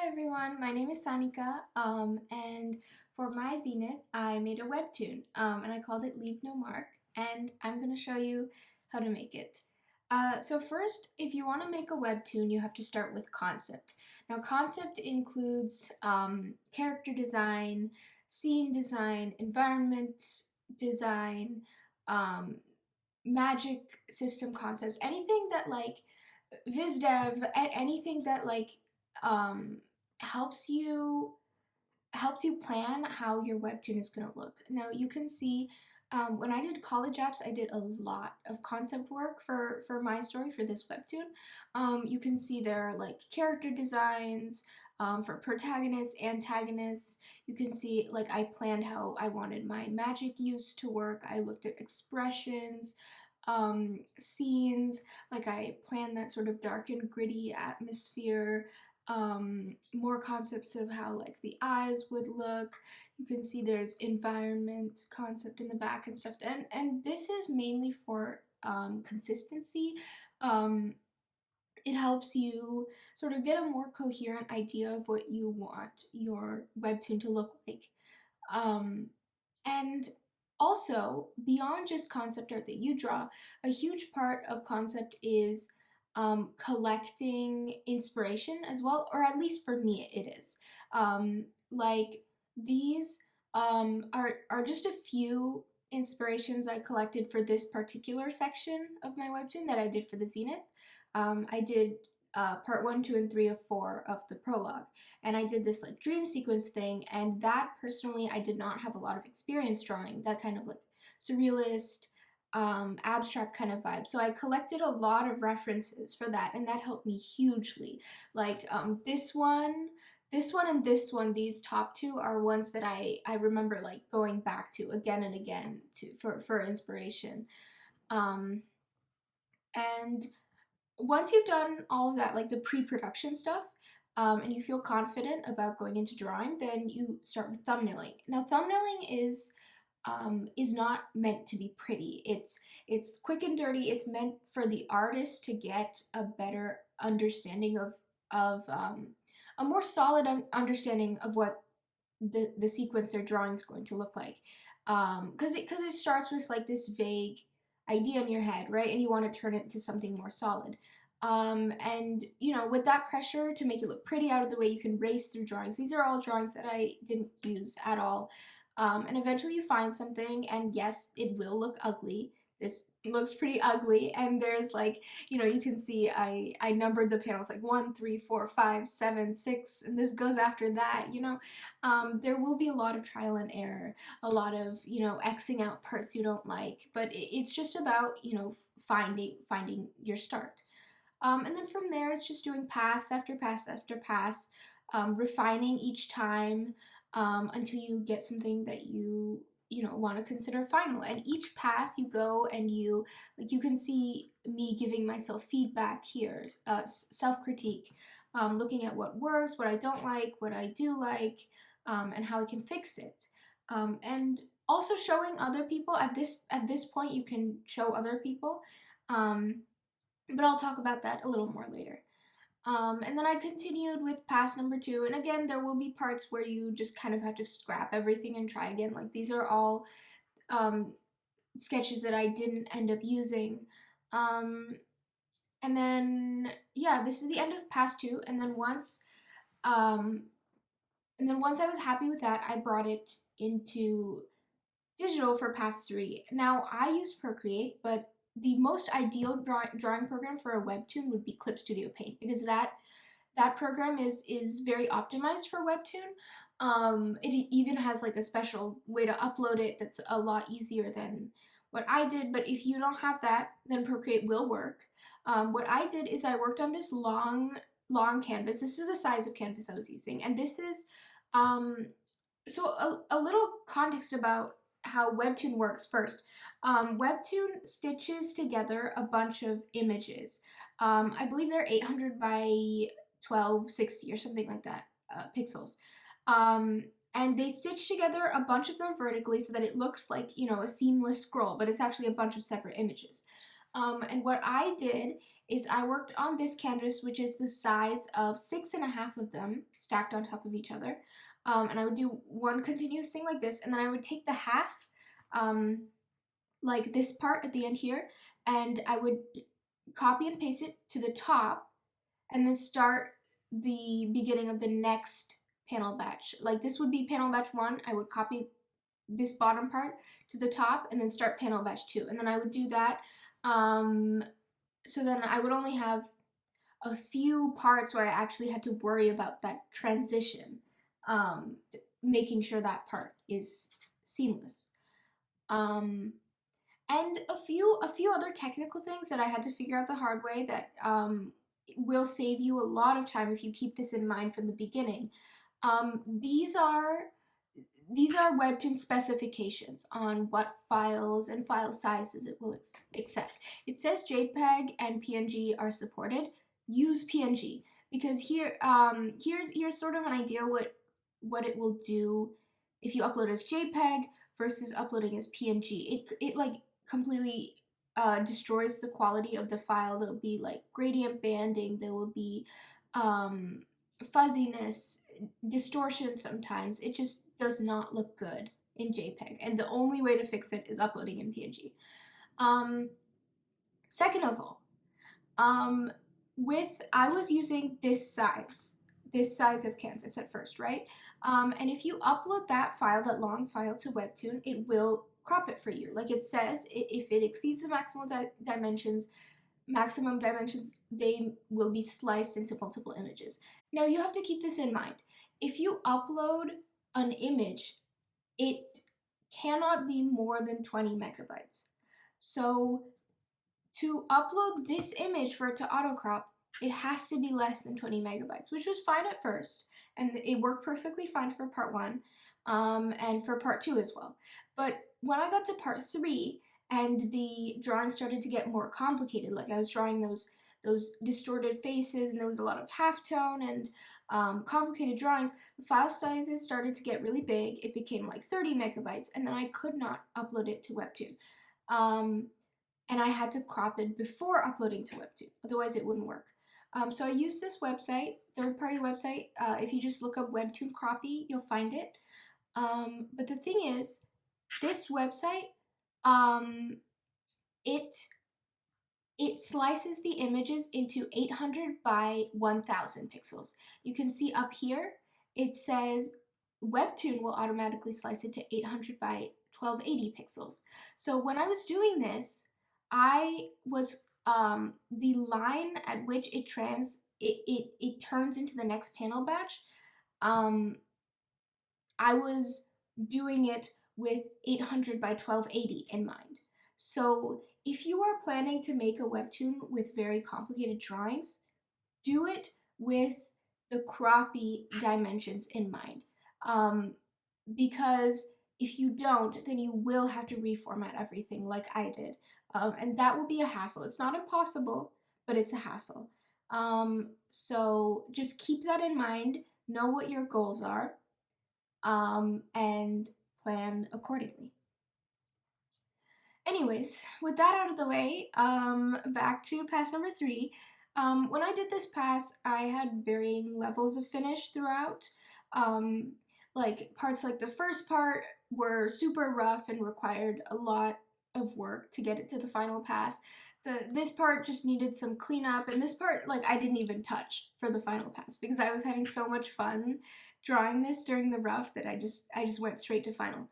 Hi everyone, my name is Saanika, and for my Zenith, I made a webtoon, and I called it Leave No Mark, and I'm going to show you how to make it. So first, if you want to make a webtoon, you have to start with concept. Now, concept includes character design, scene design, environment design, um, magic system concepts, anything that anything that um, helps you plan how your webtoon is going to look. Now you can see when I did college apps, I did a lot of concept work for my story for this webtoon. You can see there are like character designs for protagonists, antagonists. You can see like I planned how I wanted my magic use to work. I looked at expressions, scenes, like I planned that sort of dark and gritty atmosphere, more concepts of how like the eyes would look. You can see there's environment concept in the back and stuff, and this is mainly for consistency. um, it helps you sort of get a more coherent idea of what you want your webtoon to look like. And also, beyond just concept art that you draw, a huge part of concept is collecting inspiration as well, or at least for me, it is. Like these are just a few inspirations I collected for this particular section of my webtoon that I did for the Zenith. I did part 1, 2, and 3 of 4 of the prologue, and I did this like dream sequence thing, and that personally I did not have a lot of experience drawing, that kind of like surrealist, abstract kind of vibe. So I collected a lot of references for that, and that helped me hugely. Like this one and this one, these top two are ones that I remember like going back to again and again for inspiration. Um, and once you've done all of that, like the pre-production stuff, and you feel confident about going into drawing, then you start with thumbnailing. Now, thumbnailing is not meant to be pretty. It's quick and dirty. It's meant for the artist to get a better understanding of a more solid understanding of what the sequence they're drawing is going to look like. Because it starts with like this vague idea in your head, right? And you want to turn it into something more solid. And you know, with that pressure to make it look pretty out of the way, you can race through drawings. These are all drawings that I didn't use at all. And eventually you find something, and yes, it will look ugly. This looks pretty ugly, and there's like, you know, you can see I numbered the panels like 1, 3, 4, 5, 7, 6, and this goes after that, you know. There will be a lot of trial and error, a lot of, you know, Xing out parts you don't like, but it's just about, you know, finding your start. And then from there, it's just doing pass after pass after pass, refining each time until you get something that you know want to consider final. And each pass you go and you can see me giving myself feedback here, self-critique, looking at what works, what I don't like, what I do like, and how I can fix it. And also showing other people. At this point, you can show other people. But I'll talk about that a little more later. And then I continued with pass number 2, and again, there will be parts where you just kind of have to scrap everything and try again. Like these are all um, sketches that I didn't end up using. Um, and then yeah, this is the end of pass 2, um, and then once I was happy with that, I brought it into digital for pass 3. Now I use Procreate, but the most ideal drawing program for a webtoon would be Clip Studio Paint, because that program is very optimized for webtoon. It even has like a special way to upload it that's a lot easier than what I did. But if you don't have that, then Procreate will work. What I did is I worked on this long canvas. This is the size of canvas I was using, and this is um, so a little context about how Webtoon works first. Webtoon stitches together a bunch of images. I believe they're 800 by 1260 or something like that, pixels. And they stitch together a bunch of them vertically so that it looks like, you know, a seamless scroll, but it's actually a bunch of separate images. And what I did is I worked on this canvas, which is the size of 6.5 of them stacked on top of each other. And I would do one continuous thing like this, and then I would take the half, like this part at the end here, and I would copy and paste it to the top, and then start the beginning of the next panel batch. Like this would be panel batch 1. I would copy this bottom part to the top and then start panel batch 2. And then I would do that. So then I would only have a few parts where I actually had to worry about that transition, making sure that part is seamless. And a few other technical things that I had to figure out the hard way that will save you a lot of time if you keep this in mind from the beginning. These are Webtoon specifications on what files and file sizes it will accept. It says JPEG and PNG are supported. Use PNG because here's sort of an idea what it will do if you upload as JPEG versus uploading as PNG. It like completely destroys the quality of the file. There'll be like gradient banding. There will be fuzziness, distortion sometimes. It just does not look good in JPEG, and the only way to fix it is uploading in PNG. Second of all, I was using this size of canvas at first, right? And if you upload that long file to Webtoon, it will crop it for you. Like it says, if it exceeds the maximum dimensions, they will be sliced into multiple images. Now you have to keep this in mind. If you upload an image, it cannot be more than 20 megabytes. So to upload this image for it to auto crop, it has to be less than 20 megabytes, which was fine at first, and it worked perfectly fine for part 1, and for part 2 as well. But when I got to part 3 and the drawing started to get more complicated, like I was drawing those distorted faces, and there was a lot of halftone and complicated drawings, the file sizes started to get really big. It became like 30 megabytes, and then I could not upload it to Webtoon. And I had to crop it before uploading to Webtoon, otherwise it wouldn't work. So I used this website, third-party website. If you just look up Webtoon Croppy, you'll find it. But the thing is, this website, it slices the images into 800 by 1000 pixels. You can see up here, it says Webtoon will automatically slice it to 800 by 1280 pixels. So when I was doing this, I was the line at which it turns into the next panel batch. I was doing it with 800 by 1280 in mind. So if you are planning to make a webtoon with very complicated drawings, do it with the croppy dimensions in mind. Because if you don't, then you will have to reformat everything like I did. And that will be a hassle. It's not impossible, but it's a hassle. So just keep that in mind, know what your goals are, and plan accordingly. Anyways, with that out of the way, back to pass number 3. When I did this pass, I had varying levels of finish throughout. Like parts like the first part were super rough and required a lot of work to get it to the final pass. This part just needed some cleanup, and this part, like, I didn't even touch for the final pass because I was having so much fun drawing this during the rough that I just went straight to final.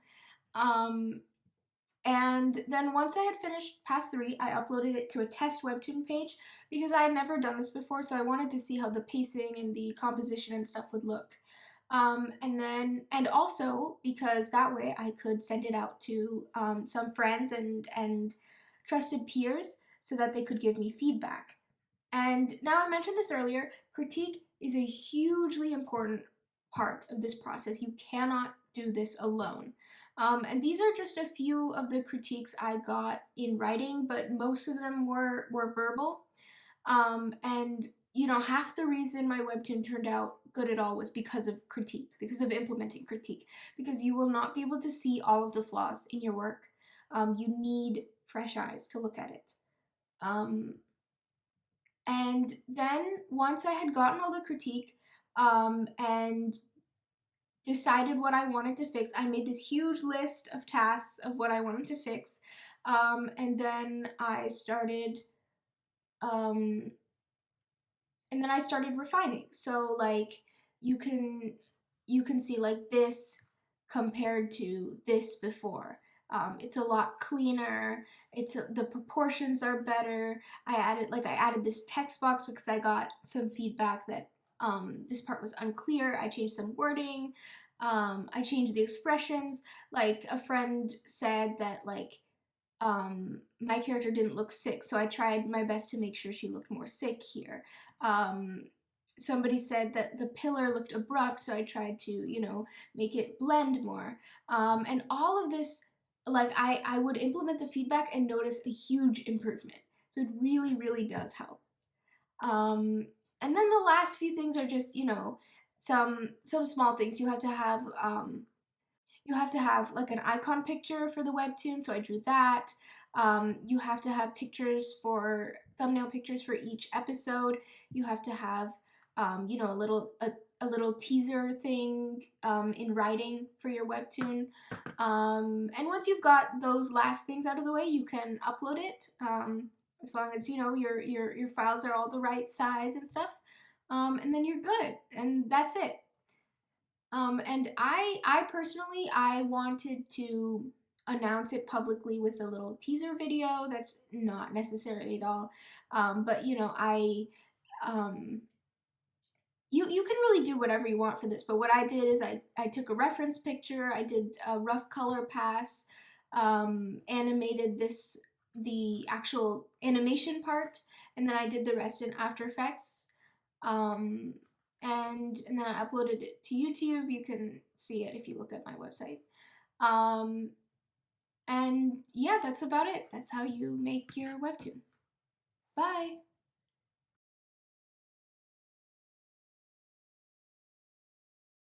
And then once I had finished pass 3, I uploaded it to a test webtoon page because I had never done this before, so I wanted to see how the pacing and the composition and stuff would look. And also because that way I could send it out to some friends and trusted peers so that they could give me feedback. And now, I mentioned this earlier, critique is a hugely important part of this process. You cannot do this alone. And these are just a few of the critiques I got in writing, but most of them were verbal. And you know, half the reason my webtoon turned out good at all was because of critique, because of implementing critique, because you will not be able to see all of the flaws in your work. You need fresh eyes to look at it. And then once I had gotten all the critique, and decided what I wanted to fix, I made this huge list of tasks of what I wanted to fix. And then I started um, and then I started refining. So like you can you can see like this compared to this before. It's a lot cleaner. The proportions are better. I added this text box because I got some feedback that this part was unclear. I changed some wording. I changed the expressions. Like a friend said that like my character didn't look sick, so I tried my best to make sure she looked more sick here. Um, Somebody said that the pillar looked abrupt, so I tried to, make it blend more. And all of this, like, I would implement the feedback and notice a huge improvement. So it really, really does help. And then the last few things are just, some small things. You have to have like an icon picture for the webtoon, so I drew that. You have to have pictures for thumbnail pictures for each episode. You have to have, a little teaser thing in writing for your webtoon. And once you've got those last things out of the way, you can upload it. As long as your files are all the right size and stuff. And then you're good, and that's it. And I personally, I wanted to announce it publicly with a little teaser video. That's not necessary at all. But you can really do whatever you want for this. But what I did is I took a reference picture. I did a rough color pass, animated the actual animation part, and then I did the rest in After Effects. Um, and then I uploaded it to YouTube. You can see it if you look at my website. Um, and yeah, that's about it. That's how you make your webtoon. Bye.